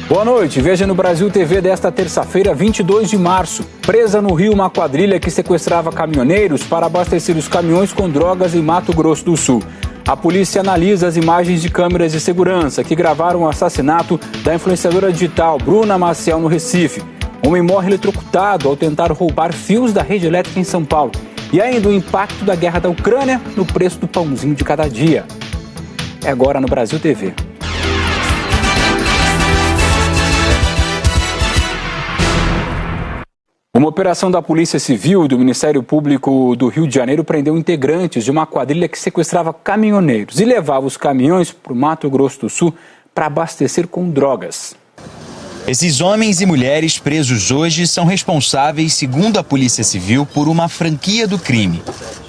Boa noite, veja no Brasil TV desta terça-feira, 22 de março. Presa no Rio uma quadrilha que sequestrava caminhoneiros para abastecer os caminhões com drogas em Mato Grosso do Sul. A polícia analisa as imagens de câmeras de segurança que gravaram o assassinato da influenciadora digital Bruna Maciel no Recife. Homem morre eletrocutado ao tentar roubar fios da rede elétrica em São Paulo. E ainda o impacto da guerra da Ucrânia no preço do pãozinho de cada dia. É agora no Brasil TV. Uma operação da Polícia Civil e do Ministério Público do Rio de Janeiro prendeu integrantes de uma quadrilha que sequestrava caminhoneiros e levava os caminhões para o Mato Grosso do Sul para abastecer com drogas. Esses homens e mulheres presos hoje são responsáveis, segundo a Polícia Civil, por uma franquia do crime.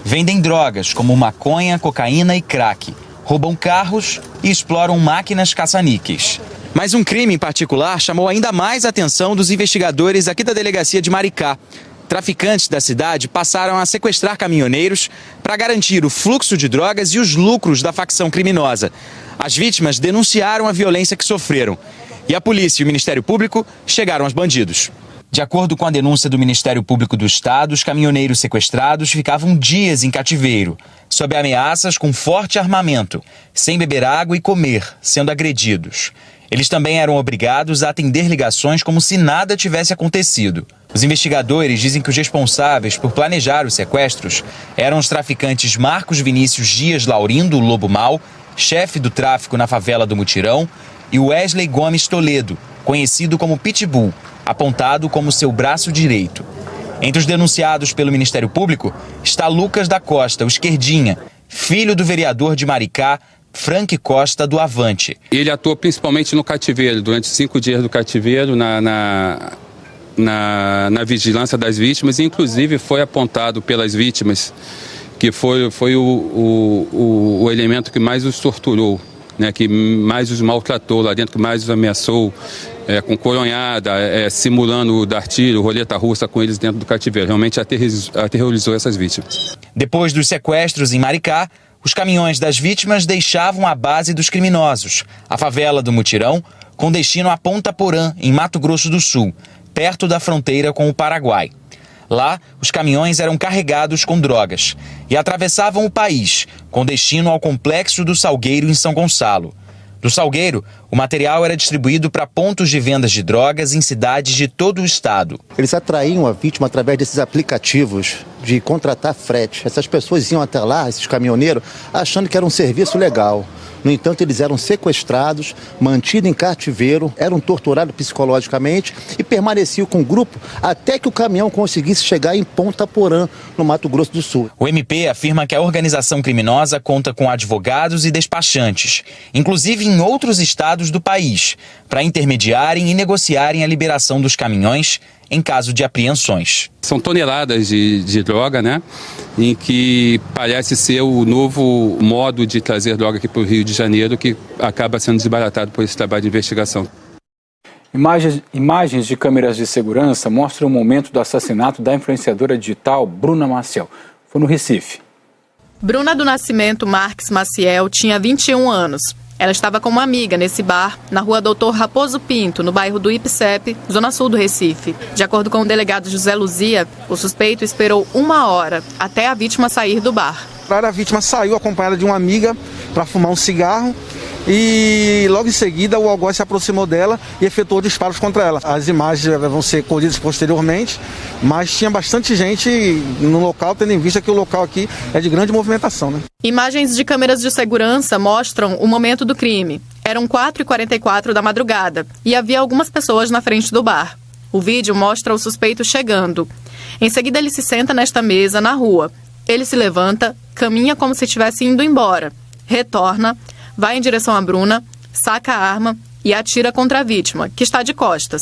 Vendem drogas como maconha, cocaína e crack, roubam carros e exploram máquinas caça-níqueis. Mas um crime em particular chamou ainda mais a atenção dos investigadores aqui da delegacia de Maricá. Traficantes da cidade passaram a sequestrar caminhoneiros para garantir o fluxo de drogas e os lucros da facção criminosa. As vítimas denunciaram a violência que sofreram. E a polícia e o Ministério Público chegaram aos bandidos. De acordo com a denúncia do Ministério Público do Estado, os caminhoneiros sequestrados ficavam dias em cativeiro, sob ameaças com forte armamento, sem beber água e comer, sendo agredidos. Eles também eram obrigados a atender ligações como se nada tivesse acontecido. Os investigadores dizem que os responsáveis por planejar os sequestros eram os traficantes Marcos Vinícius Dias Laurindo Lobo Mal, chefe do tráfico na favela do Mutirão, e Wesley Gomes Toledo, conhecido como Pitbull, apontado como seu braço direito. Entre os denunciados pelo Ministério Público está Lucas da Costa, o Esquerdinha, filho do vereador de Maricá, Frank Costa, do Avante. Ele atuou principalmente no cativeiro, durante 5 dias do cativeiro, na vigilância das vítimas, e inclusive foi apontado pelas vítimas que foi o elemento que mais os torturou, né, que mais os maltratou lá dentro, que mais os ameaçou, com coronhada, simulando o dartilho, roleta russa com eles dentro do cativeiro. Realmente aterrorizou essas vítimas. Depois dos sequestros em Maricá, os caminhões das vítimas deixavam a base dos criminosos, a favela do Mutirão, com destino a Ponta Porã, em Mato Grosso do Sul, perto da fronteira com o Paraguai. Lá, os caminhões eram carregados com drogas e atravessavam o país, com destino ao Complexo do Salgueiro, em São Gonçalo. Do Salgueiro, o material era distribuído para pontos de vendas de drogas em cidades de todo o estado. Eles atraíam a vítima através desses aplicativos de contratar frete. Essas pessoas iam até lá, esses caminhoneiros, achando que era um serviço legal. No entanto, eles eram sequestrados, mantidos em cativeiro, eram torturados psicologicamente e permaneciam com o grupo até que o caminhão conseguisse chegar em Ponta Porã, no Mato Grosso do Sul. O MP afirma que a organização criminosa conta com advogados e despachantes, inclusive em outros estados do país, para intermediarem e negociarem a liberação dos caminhões em caso de apreensões. São toneladas de droga, né? Em que parece ser o novo modo de trazer droga aqui para o Rio de Janeiro, que acaba sendo desbaratado por esse trabalho de investigação. Imagens de câmeras de segurança mostram o momento do assassinato da influenciadora digital Bruna Maciel. Foi no Recife. Bruna do Nascimento Marques Maciel tinha 21 anos. Ela estava com uma amiga nesse bar, na rua Doutor Raposo Pinto, no bairro do Ipsep, zona sul do Recife. De acordo com o delegado José Luzia, o suspeito esperou 1 hora até a vítima sair do bar. A vítima saiu acompanhada de uma amiga para fumar um cigarro e logo em seguida o algoz se aproximou dela e efetuou disparos contra ela. As imagens vão ser colhidas posteriormente, mas tinha bastante gente no local, tendo em vista que o local aqui é de grande movimentação, né? Imagens de câmeras de segurança mostram o momento do crime. Eram 4h44 da madrugada e havia algumas pessoas na frente do bar. O vídeo mostra o suspeito chegando. Em seguida ele se senta nesta mesa na rua. Ele se levanta, caminha como se estivesse indo embora, retorna, vai em direção a Bruna, saca a arma e atira contra a vítima, que está de costas.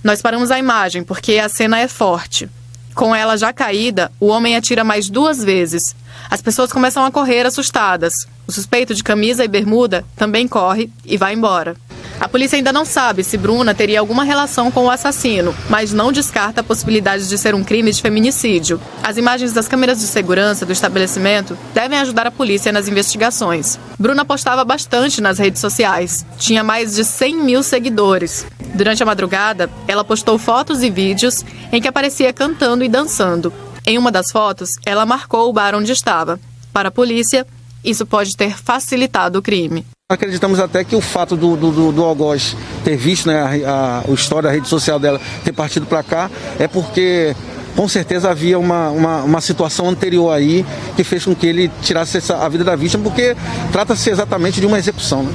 Nós paramos a imagem porque a cena é forte. Com ela já caída, o homem atira mais 2 vezes. As pessoas começam a correr assustadas. O suspeito de camisa e bermuda também corre e vai embora. A polícia ainda não sabe se Bruna teria alguma relação com o assassino, mas não descarta a possibilidade de ser um crime de feminicídio. As imagens das câmeras de segurança do estabelecimento devem ajudar a polícia nas investigações. Bruna postava bastante nas redes sociais. Tinha mais de 100 mil seguidores. Durante a madrugada, ela postou fotos e vídeos em que aparecia cantando e dançando. Em uma das fotos, ela marcou o bar onde estava. Para a polícia, isso pode ter facilitado o crime. Acreditamos até que o fato do algoz ter visto, né, a história da rede social dela ter partido para cá é porque com certeza havia uma situação anterior aí que fez com que ele tirasse a vida da vítima, porque trata-se exatamente de uma execução, né?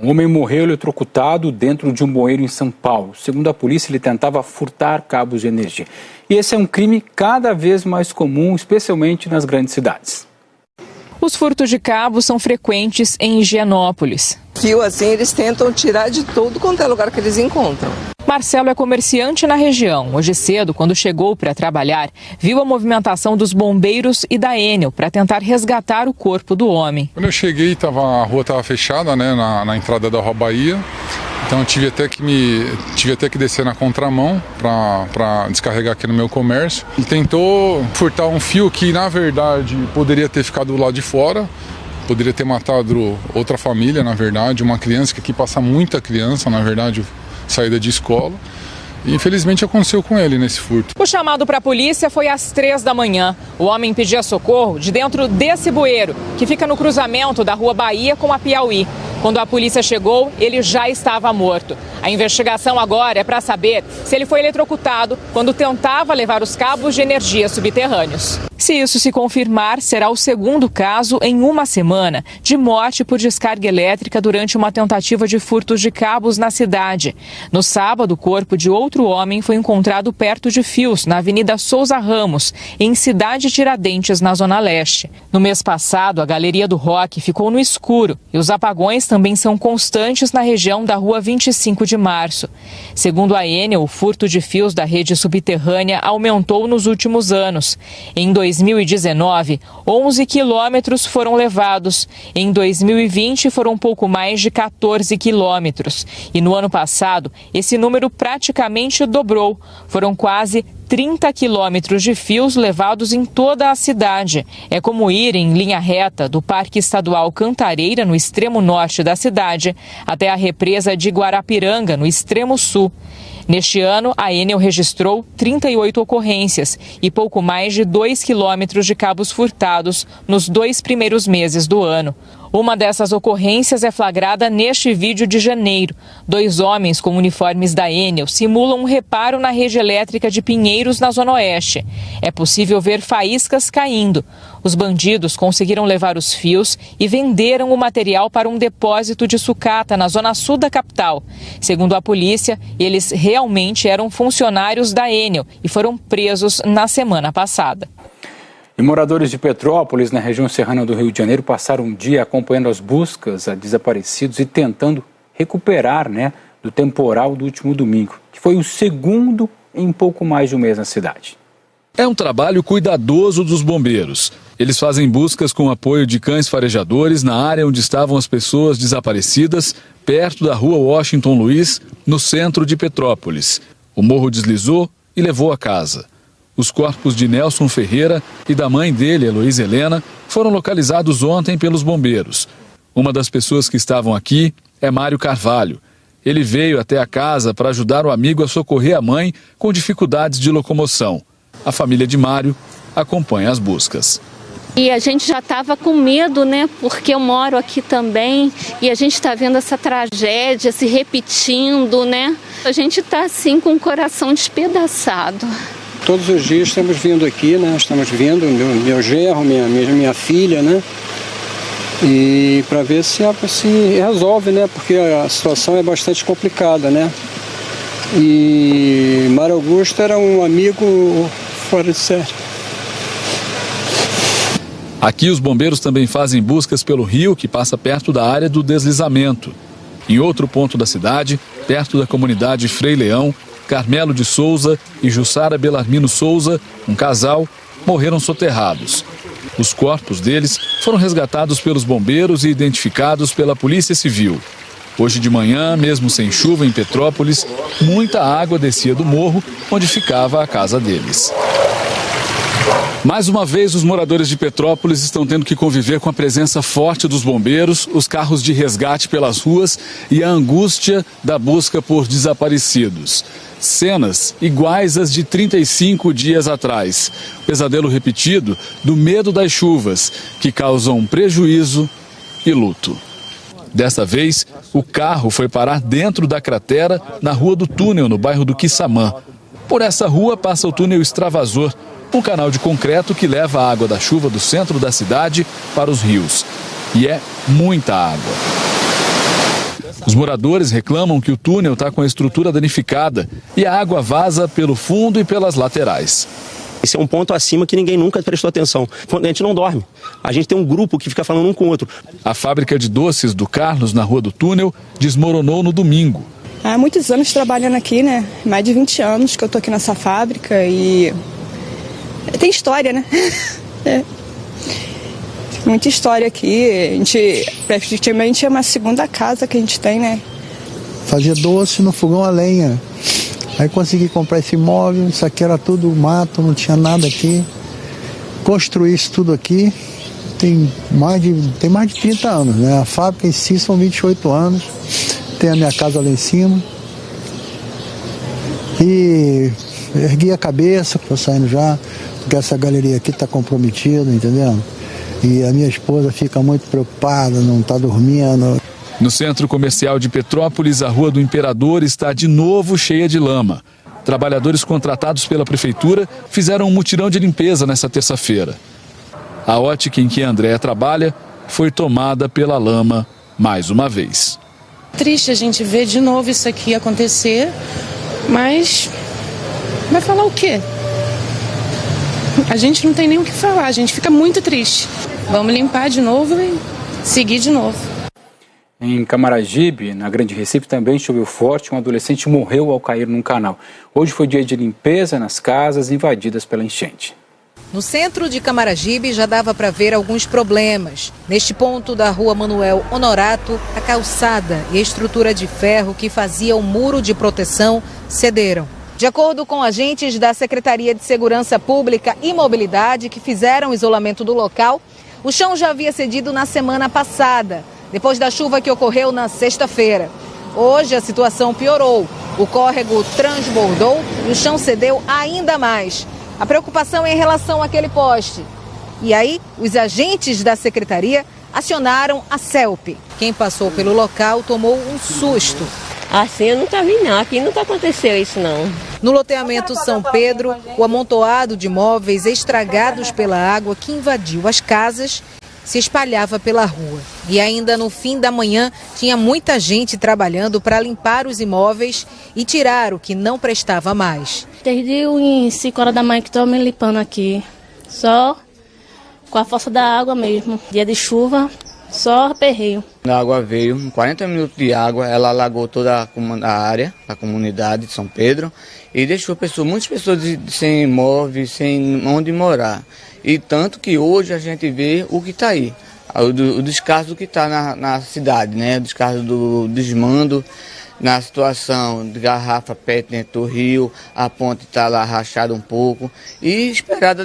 Um homem morreu eletrocutado dentro de um bueiro em São Paulo. Segundo a polícia, ele tentava furtar cabos de energia. E esse é um crime cada vez mais comum, especialmente nas grandes cidades. Os furtos de cabos são frequentes em Higienópolis. Fio assim, eles tentam tirar de tudo quanto é lugar que eles encontram. Marcelo é comerciante na região. Hoje cedo, quando chegou para trabalhar, viu a movimentação dos bombeiros e da Enel para tentar resgatar o corpo do homem. Quando eu cheguei, a rua estava fechada, né, na entrada da Rua Bahia. Então eu tive até que descer na contramão para descarregar aqui no meu comércio. Ele tentou furtar um fio que, na verdade, poderia ter ficado do lado de fora. Poderia ter matado outra família, na verdade, uma criança, que aqui passa muita criança, na verdade, saída de escola. E infelizmente aconteceu com ele nesse furto. O chamado para a polícia foi às 3 da manhã. O homem pedia socorro de dentro desse bueiro, que fica no cruzamento da Rua Bahia com a Piauí. Quando a polícia chegou, ele já estava morto. A investigação agora é para saber se ele foi eletrocutado quando tentava levar os cabos de energia subterrâneos. Se isso se confirmar, será o segundo caso em uma semana de morte por descarga elétrica durante uma tentativa de furtos de cabos na cidade. No sábado, o corpo de outro homem foi encontrado perto de fios, na Avenida Souza Ramos, em Cidade Tiradentes, na Zona Leste. No mês passado, a Galeria do Rock ficou no escuro e os apagões também são constantes na região da Rua 25 de Março. Segundo a Enel, o furto de fios da rede subterrânea aumentou nos últimos anos. Em 2019, 11 quilômetros foram levados. Em 2020, foram pouco mais de 14 quilômetros. E no ano passado, esse número praticamente dobrou. Foram quase 30 quilômetros de fios levados em toda a cidade. É como ir em linha reta do Parque Estadual Cantareira, no extremo norte da cidade, até a represa de Guarapiranga, no extremo sul. Neste ano, a Enel registrou 38 ocorrências e pouco mais de 2 quilômetros de cabos furtados nos 2 primeiros meses do ano. Uma dessas ocorrências é flagrada neste vídeo de janeiro. 2 homens com uniformes da Enel simulam um reparo na rede elétrica de Pinheiros, na Zona Oeste. É possível ver faíscas caindo. Os bandidos conseguiram levar os fios e venderam o material para um depósito de sucata na zona sul da capital. Segundo a polícia, eles realmente eram funcionários da Enel e foram presos na semana passada. E moradores de Petrópolis, na região serrana do Rio de Janeiro, passaram um dia acompanhando as buscas a desaparecidos e tentando recuperar, do temporal do último domingo, que foi o segundo em pouco mais de um mês na cidade. É um trabalho cuidadoso dos bombeiros. Eles fazem buscas com apoio de cães farejadores na área onde estavam as pessoas desaparecidas, perto da rua Washington Luiz, no centro de Petrópolis. O morro deslizou e levou a casa. Os corpos de Nelson Ferreira e da mãe dele, Heloísa Helena, foram localizados ontem pelos bombeiros. Uma das pessoas que estavam aqui é Mário Carvalho. Ele veio até a casa para ajudar o amigo a socorrer a mãe com dificuldades de locomoção. A família de Mário acompanha as buscas. E a gente já estava com medo, porque eu moro aqui também e a gente está vendo essa tragédia se repetindo, A gente está assim com o coração despedaçado. Todos os dias estamos vindo aqui, Estamos vindo, meu genro, minha filha, E para ver se resolve, Porque a situação é bastante complicada, E Mário Augusto era um amigo fora de série. Aqui os bombeiros também fazem buscas pelo rio que passa perto da área do deslizamento. Em outro ponto da cidade, perto da comunidade Frei Leão, Carmelo de Souza e Jussara Belarmino Souza, um casal, morreram soterrados. Os corpos deles foram resgatados pelos bombeiros e identificados pela Polícia Civil. Hoje de manhã, mesmo sem chuva em Petrópolis, muita água descia do morro onde ficava a casa deles. Mais uma vez, os moradores de Petrópolis estão tendo que conviver com a presença forte dos bombeiros, os carros de resgate pelas ruas e a angústia da busca por desaparecidos. Cenas iguais às de 35 dias atrás. Pesadelo repetido do medo das chuvas, que causam prejuízo e luto. Desta vez, o carro foi parar dentro da cratera na Rua do Túnel, no bairro do Quissamã. Por essa rua passa o túnel Extravasor, um canal de concreto que leva a água da chuva do centro da cidade para os rios. E é muita água. Os moradores reclamam que o túnel está com a estrutura danificada e a água vaza pelo fundo e pelas laterais. Esse é um ponto acima que ninguém nunca prestou atenção. A gente não dorme. A gente tem um grupo que fica falando um com o outro. A fábrica de doces do Carlos, na Rua do Túnel, desmoronou no domingo. Há muitos anos trabalhando aqui, né? Mais de 20 anos que eu tô aqui nessa fábrica e tem história, né? Muita história aqui. A gente praticamente é uma segunda casa que a gente tem, né? Fazia doce no fogão a lenha. Aí consegui comprar esse imóvel, isso aqui era tudo mato, não tinha nada aqui. Construí isso tudo aqui, tem mais de 30 anos, né? A fábrica em si são 28 anos, tem a minha casa lá em cima. E ergui a cabeça, estou saindo já, porque essa galeria aqui está comprometida, entendeu? E a minha esposa fica muito preocupada, não está dormindo. No centro comercial de Petrópolis, a Rua do Imperador está de novo cheia de lama. Trabalhadores contratados pela prefeitura fizeram um mutirão de limpeza nesta terça-feira. A ótica em que a Andréa trabalha foi tomada pela lama mais uma vez. Triste a gente ver de novo isso aqui acontecer, mas vai falar o quê? A gente não tem nem o que falar, a gente fica muito triste. Vamos limpar de novo e seguir de novo. Em Camaragibe, na Grande Recife, também choveu forte. Um adolescente morreu ao cair num canal. Hoje foi dia de limpeza nas casas invadidas pela enchente. No centro de Camaragibe já dava para ver alguns problemas. Neste ponto da rua Manuel Honorato, a calçada e a estrutura de ferro que fazia o muro de proteção cederam. De acordo com agentes da Secretaria de Segurança Pública e Mobilidade que fizeram o isolamento do local, o chão já havia cedido na semana passada, depois da chuva que ocorreu na sexta-feira. Hoje a situação piorou. O córrego transbordou e o chão cedeu ainda mais. A preocupação é em relação àquele poste. E aí, os agentes da secretaria acionaram a CELP. Quem passou pelo local tomou um susto. Assim eu nunca vi não, aqui nunca aconteceu isso não. No loteamento São Pedro, o amontoado de móveis estragados pela água que invadiu as casas se espalhava pela rua. E ainda no fim da manhã, tinha muita gente trabalhando para limpar os imóveis e tirar o que não prestava mais. Desde as 5 horas da manhã que estou me limpando aqui, só com a força da água mesmo. Dia de chuva, só aperreio. A água veio, 40 minutos de água, ela alagou toda a área, a comunidade de São Pedro, e deixou muitas pessoas sem imóveis, sem onde morar. E tanto que hoje a gente vê o que está aí, o descaso do que está na cidade, né? O descaso do desmando, na situação de garrafa PET dentro do rio, a ponte está lá rachada um pouco, e esperada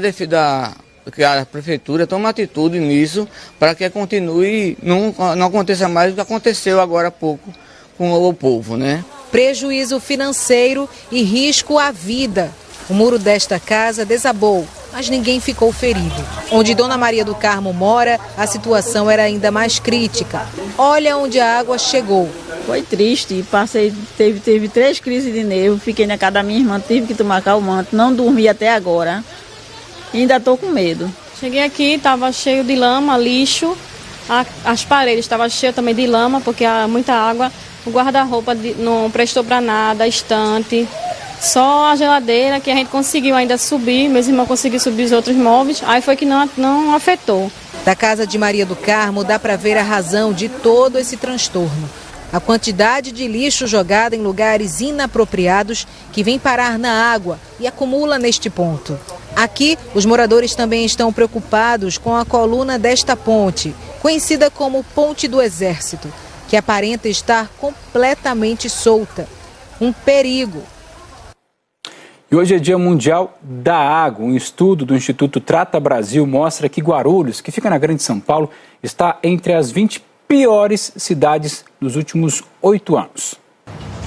que a prefeitura tome atitude nisso para que continue, não aconteça mais o que aconteceu agora há pouco com o povo, né? Prejuízo financeiro e risco à vida. O muro desta casa desabou, mas ninguém ficou ferido. Onde Dona Maria do Carmo mora, a situação era ainda mais crítica. Olha onde a água chegou. Foi triste, teve 3 crises de nervo, fiquei na casa da minha irmã, tive que tomar calmante, não dormi até agora. Ainda estou com medo. Cheguei aqui, estava cheio de lama, lixo, as paredes estavam cheias também de lama, porque há muita água. O guarda-roupa não prestou para nada, a estante. Só a geladeira que a gente conseguiu ainda subir, meus irmãos conseguiram subir os outros móveis, aí foi que não afetou. Da casa de Maria do Carmo dá para ver a razão de todo esse transtorno. A quantidade de lixo jogado em lugares inapropriados que vem parar na água e acumula neste ponto. Aqui, os moradores também estão preocupados com a coluna desta ponte, conhecida como Ponte do Exército. que aparenta estar completamente solta. Um perigo. E hoje é Dia Mundial da Água. Um estudo do Instituto Trata Brasil mostra que Guarulhos, que fica na Grande São Paulo, está entre as 20 piores cidades dos últimos 8 anos.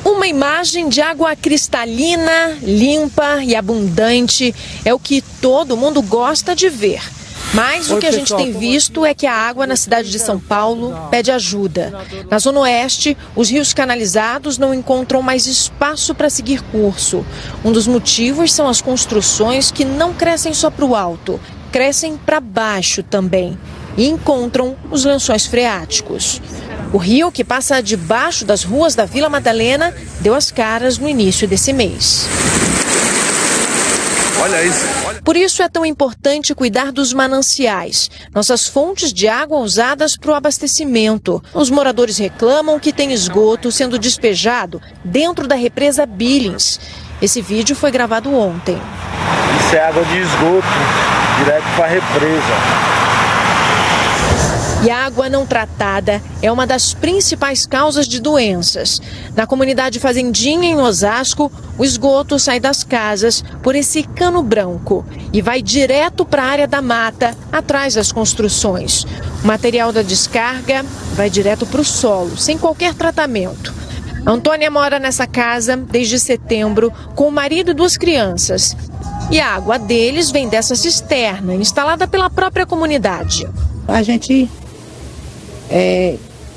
Uma imagem de água cristalina, limpa e abundante é o que todo mundo gosta de ver. Mas o que a gente tem visto é que a água na cidade de São Paulo pede ajuda. Na Zona Oeste, os rios canalizados não encontram mais espaço para seguir curso. Um dos motivos são as construções que não crescem só para o alto, crescem para baixo também e encontram os lençóis freáticos. O rio, que passa debaixo das ruas da Vila Madalena, deu as caras no início desse mês. Olha isso. Por isso é tão importante cuidar dos mananciais, nossas fontes de água usadas para o abastecimento. Os moradores reclamam que tem esgoto sendo despejado dentro da represa Billings. Esse vídeo foi gravado ontem. Isso é água de esgoto, direto para a represa. E a água não tratada é uma das principais causas de doenças. Na comunidade Fazendinha, em Osasco, o esgoto sai das casas por esse cano branco e vai direto para a área da mata, atrás das construções. O material da descarga vai direto para o solo, sem qualquer tratamento. A Antônia mora nessa casa desde setembro com o marido e 2 crianças. E a água deles vem dessa cisterna, instalada pela própria comunidade. A gente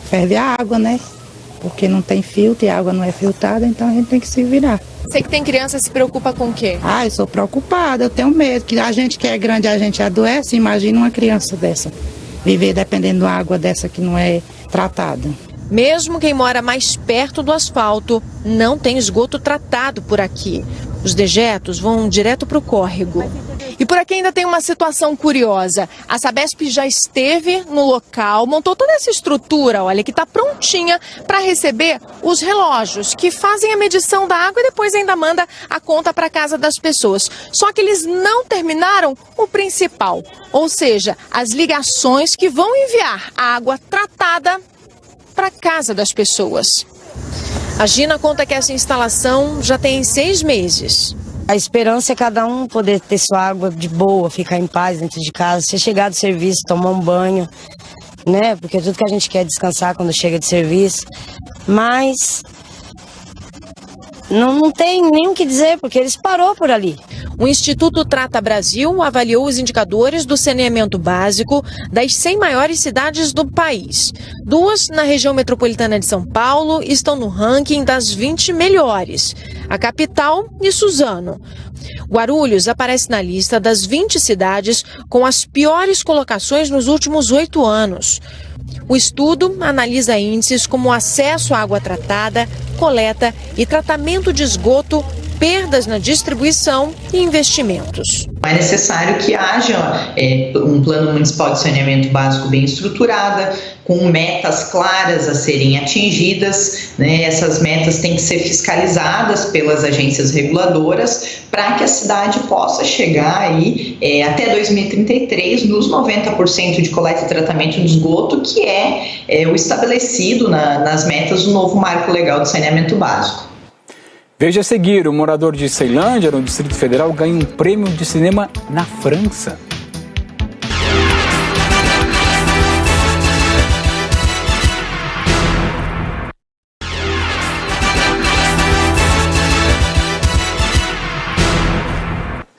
ferve a água, né? Porque não tem filtro e a água não é filtrada, então a gente tem que se virar. Você que tem criança se preocupa com o quê? Eu sou preocupada, eu tenho medo, que a gente que é grande, a gente adoece, imagina uma criança dessa, viver dependendo de uma água dessa que não é tratada. Mesmo quem mora mais perto do asfalto, não tem esgoto tratado por aqui. Os dejetos vão direto para o córrego. E por aqui ainda tem uma situação curiosa. A Sabesp já esteve no local, montou toda essa estrutura, olha, que está prontinha para receber os relógios que fazem a medição da água e depois ainda manda a conta para casa das pessoas. Só que eles não terminaram o principal, ou seja, as ligações que vão enviar a água tratada para casa das pessoas. A Gina conta que essa instalação já tem 6 meses. A esperança é cada um poder ter sua água de boa, ficar em paz dentro de casa, se chegar do serviço, tomar um banho, né? Porque tudo que a gente quer é descansar quando chega de serviço. Mas não tem nem o que dizer, porque eles parou por ali. O Instituto Trata Brasil avaliou os indicadores do saneamento básico das 100 maiores cidades do país. 2 na região metropolitana de São Paulo estão no ranking das 20 melhores: a capital e Suzano. Guarulhos aparece na lista das 20 cidades com as piores colocações nos últimos 8 anos. O estudo analisa índices como acesso à água tratada, coleta e tratamento de esgoto, perdas na distribuição e investimentos. É necessário que haja um plano municipal de saneamento básico bem estruturado, com metas claras a serem atingidas, né? Essas metas têm que ser fiscalizadas pelas agências reguladoras para que a cidade possa chegar aí até 2033 nos 90% de coleta e tratamento de esgoto, que é o estabelecido nas metas do novo marco legal de saneamento básico. Veja a seguir, o morador de Ceilândia, no Distrito Federal, ganha um prêmio de cinema na França.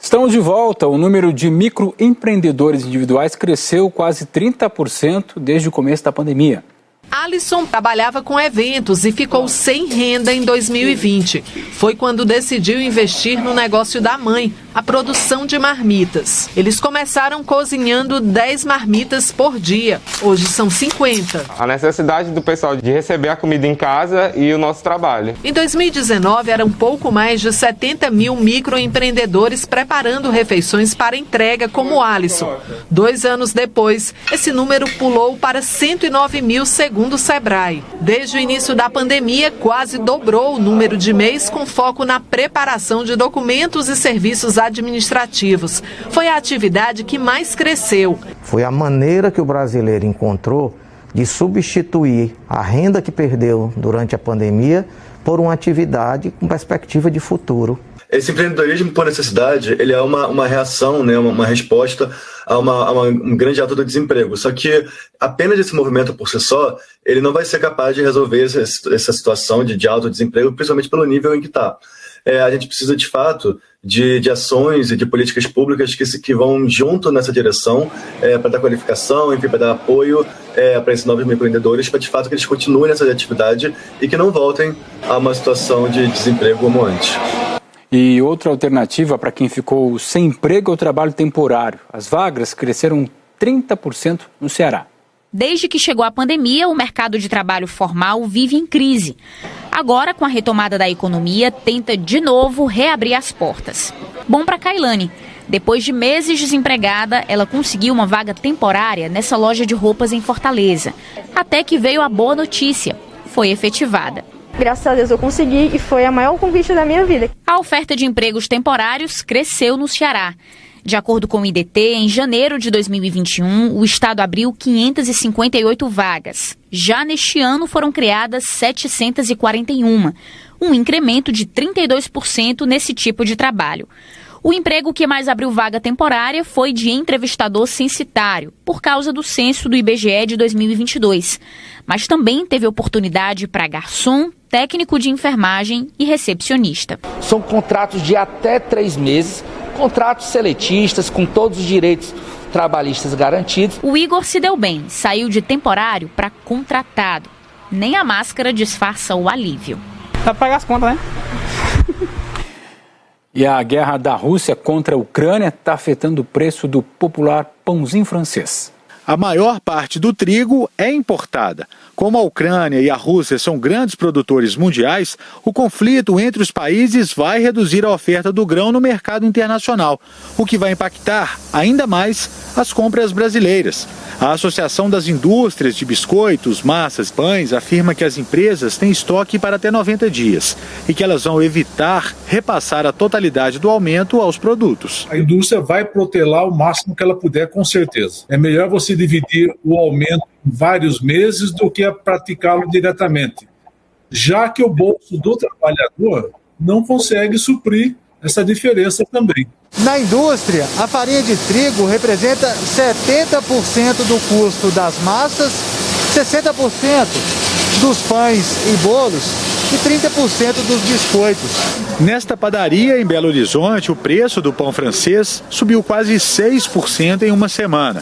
Estamos de volta. O número de microempreendedores individuais cresceu quase 30% desde o começo da pandemia. Alisson trabalhava com eventos e ficou sem renda em 2020. Foi quando decidiu investir no negócio da mãe, a produção de marmitas. Eles começaram cozinhando 10 marmitas por dia. Hoje são 50. A necessidade do pessoal de receber a comida em casa e o nosso trabalho. Em 2019, eram pouco mais de 70 mil microempreendedores preparando refeições para entrega, como o Alisson. 2 anos depois, esse número pulou para 109 mil, segundo o Sebrae. Desde o início da pandemia, quase dobrou o número de MEIs com foco na preparação de documentos e serviços administrativos. Foi a atividade que mais cresceu. Foi a maneira que o brasileiro encontrou de substituir a renda que perdeu durante a pandemia por uma atividade com perspectiva de futuro. Esse empreendedorismo por necessidade, ele é uma reação, né, uma resposta a um grande alta do desemprego. Só que apenas esse movimento por si só, ele não vai ser capaz de resolver essa situação de alto desemprego, principalmente pelo nível em que está. A gente precisa, de fato, de ações e de políticas públicas que vão junto nessa direção para dar qualificação, enfim, para dar apoio para esses novos microempreendedores, para, de fato, que eles continuem nessa atividade e que não voltem a uma situação de desemprego como antes. E outra alternativa para quem ficou sem emprego é o trabalho temporário. As vagas cresceram 30% no Ceará. Desde que chegou a pandemia, o mercado de trabalho formal vive em crise. Agora, com a retomada da economia, tenta de novo reabrir as portas. Bom para Kailane. Depois de meses desempregada, ela conseguiu uma vaga temporária nessa loja de roupas em Fortaleza. Até que veio a boa notícia. Foi efetivada. Graças a Deus eu consegui e foi a maior conquista da minha vida. A oferta de empregos temporários cresceu no Ceará. De acordo com o IDT, em janeiro de 2021, o estado abriu 558 vagas. Já neste ano foram criadas 741, um incremento de 32% nesse tipo de trabalho. O emprego que mais abriu vaga temporária foi de entrevistador censitário, por causa do censo do IBGE de 2022. Mas também teve oportunidade para garçom, técnico de enfermagem e recepcionista. São contratos de até 3 meses, contratos seletistas, com todos os direitos trabalhistas garantidos. O Igor se deu bem, saiu de temporário para contratado. Nem a máscara disfarça o alívio. Dá para pagar as contas, né? E a guerra da Rússia contra a Ucrânia está afetando o preço do popular pãozinho francês. A maior parte do trigo é importada. Como a Ucrânia e a Rússia são grandes produtores mundiais, o conflito entre os países vai reduzir a oferta do grão no mercado internacional, o que vai impactar ainda mais as compras brasileiras. A Associação das Indústrias de Biscoitos, Massas e Pães afirma que as empresas têm estoque para até 90 dias e que elas vão evitar repassar a totalidade do aumento aos produtos. A indústria vai protelar o máximo que ela puder, com certeza. É melhor você dividir o aumento em vários meses do que praticá-lo diretamente, já que o bolso do trabalhador não consegue suprir essa diferença também. Na indústria, a farinha de trigo representa 70% do custo das massas, 60% dos pães e bolos e 30% dos biscoitos. Nesta padaria em Belo Horizonte, o preço do pão francês subiu quase 6% em uma semana.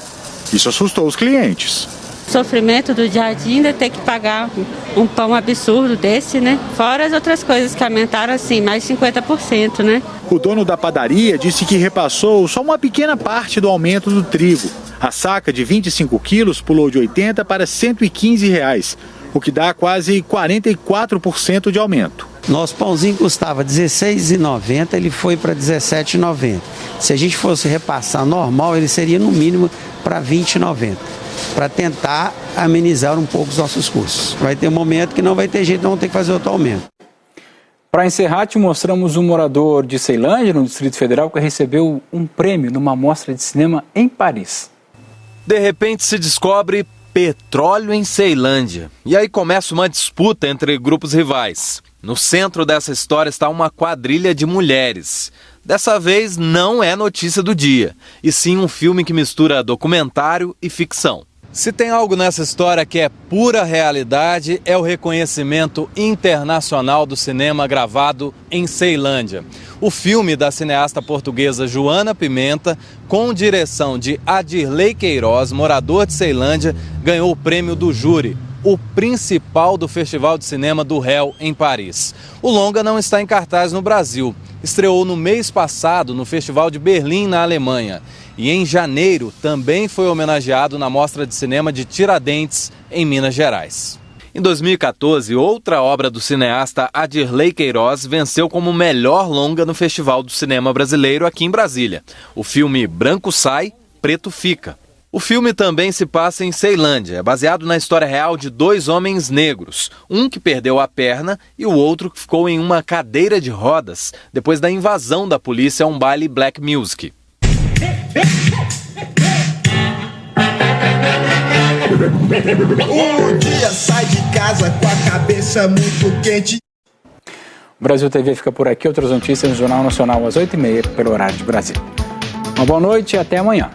Isso assustou os clientes. Sofrimento do dia a dia ainda ter que pagar um pão absurdo desse, né? Fora as outras coisas que aumentaram assim, mais 50%, né? O dono da padaria disse que repassou só uma pequena parte do aumento do trigo. A saca de 25 quilos pulou de R$80 para R$115, o que dá quase 44% de aumento. Nosso pãozinho custava R$16,90, ele foi para R$17,90. Se a gente fosse repassar normal, ele seria no mínimo para R$20,90. Para tentar amenizar um pouco os nossos custos. Vai ter um momento que não vai ter jeito, não ter que fazer outro aumento. Para encerrar, te mostramos um morador de Ceilândia, no Distrito Federal, que recebeu um prêmio numa mostra de cinema em Paris. De repente se descobre petróleo em Ceilândia. E aí começa uma disputa entre grupos rivais. No centro dessa história está uma quadrilha de mulheres. Dessa vez não é notícia do dia, e sim um filme que mistura documentário e ficção. Se tem algo nessa história que é pura realidade, é o reconhecimento internacional do cinema gravado em Ceilândia. O filme da cineasta portuguesa Joana Pimenta, com direção de Adirley Queiroz, morador de Ceilândia, ganhou o prêmio do júri, o principal do Festival de Cinema do Réu, em Paris. O longa não está em cartaz no Brasil. Estreou no mês passado no Festival de Berlim, na Alemanha. E em janeiro também foi homenageado na Mostra de Cinema de Tiradentes, em Minas Gerais. Em 2014, outra obra do cineasta Adirley Queiroz venceu como melhor longa no Festival do Cinema Brasileiro aqui em Brasília. O filme Branco Sai, Preto Fica. O filme também se passa em Ceilândia, é baseado na história real de 2 homens negros, um que perdeu a perna e o outro que ficou em uma cadeira de rodas depois da invasão da polícia a um baile black music. Um dia sai de casa com a cabeça muito quente. O Brasil TV fica por aqui. Outras notícias no Jornal Nacional às 8h30, pelo horário de Brasília. Uma boa noite e até amanhã.